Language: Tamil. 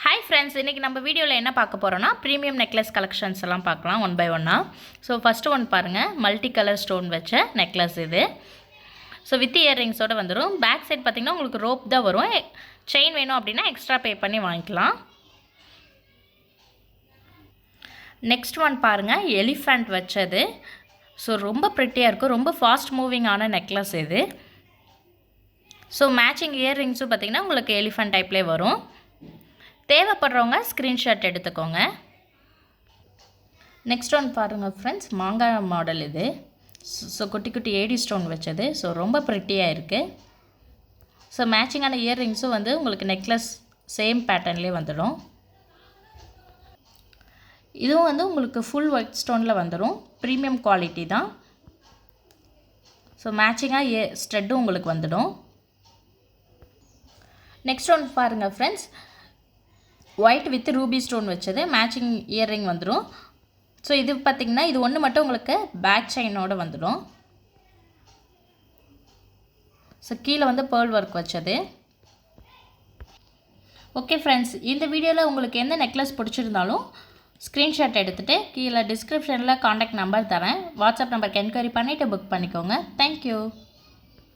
ஹாய் ஃப்ரெண்ட்ஸ், இன்றைக்கி நம்ம வீடியோவில் என்ன பார்க்க போகிறோன்னா ப்ரீமியம் நெக்லஸ் கலெக்ஷன்ஸ் எல்லாம் பார்க்கலாம் ஒன் பை ஒன்னாக. ஸோ ஃபஸ்ட்டு ஒன் பாருங்கள், மல்டி கலர் ஸ்டோன் வச்ச நெக்லஸ் இது. ஸோ வித் இயர்ரிங்ஸோடு வந்துடும். பேக் சைட் பார்த்திங்கன்னா உங்களுக்கு ரோப் தான் வரும். செயின் வேணும் அப்படின்னா எக்ஸ்ட்ரா பே பண்ணி வாங்கிக்கலாம். நெக்ஸ்ட் ஒன் பாருங்கள், எலிஃபண்ட் வச்சது. ஸோ ரொம்ப ப்ரிட்டியாக இருக்கும், ரொம்ப ஃபாஸ்ட் மூவிங் ஆன நெக்லஸ் இது. ஸோ மேட்சிங் இயர்ரிங்ஸும் பார்த்திங்கன்னா உங்களுக்கு எலிஃபண்ட் டைப்லேயே வரும். தேவைப்படுறவங்க ஸ்க்ரீன்ஷாட் எடுத்துக்கோங்க. நெக்ஸ்ட் ஒன் பாருங்கள் ஃப்ரெண்ட்ஸ், மாங்காய் மாடல் இது. ஸோ குட்டி குட்டி ஏடி ஸ்டோன் வச்சது. ஸோ ரொம்ப ப்ரிட்டியாக இருக்குது. ஸோ மேட்சிங்கான இயர்ரிங்ஸும் வந்து உங்களுக்கு நெக்லஸ் சேம் பேட்டர்ன்லேயே வந்துடும். இதுவும் வந்து உங்களுக்கு ஃபுல் ஒயிட் ஸ்டோனில் வந்துடும். ப்ரீமியம் குவாலிட்டி தான். ஸோ மேட்சிங்காக ஸ்ட்ரெட்டும் உங்களுக்கு வந்துடும். நெக்ஸ்ட் ஒன் பாருங்கள் friends, white with Ruby stone வச்சது. மேட்சிங் இயர்ரிங் வந்துடும். ஸோ இது பார்த்திங்கன்னா இது ஒன்று மட்டும் உங்களுக்கு பேக் செயினோடு வந்துடும். ஸோ கீழே வந்து பேர்ல் ஒர்க் வச்சது. ஓகே ஃப்ரெண்ட்ஸ், இந்த வீடியோவில் உங்களுக்கு எந்த நெக்லஸ் பிடிச்சிருந்தாலும் ஸ்க்ரீன்ஷாட் எடுத்துகிட்டு கீழே டிஸ்கிரிப்ஷனில் காண்டாக்ட் நம்பர் தரேன். வாட்ஸ்அப் நம்பருக்கு என்கொயரி பண்ணிவிட்டு புக் பண்ணிக்கோங்க. தேங்க்யூ.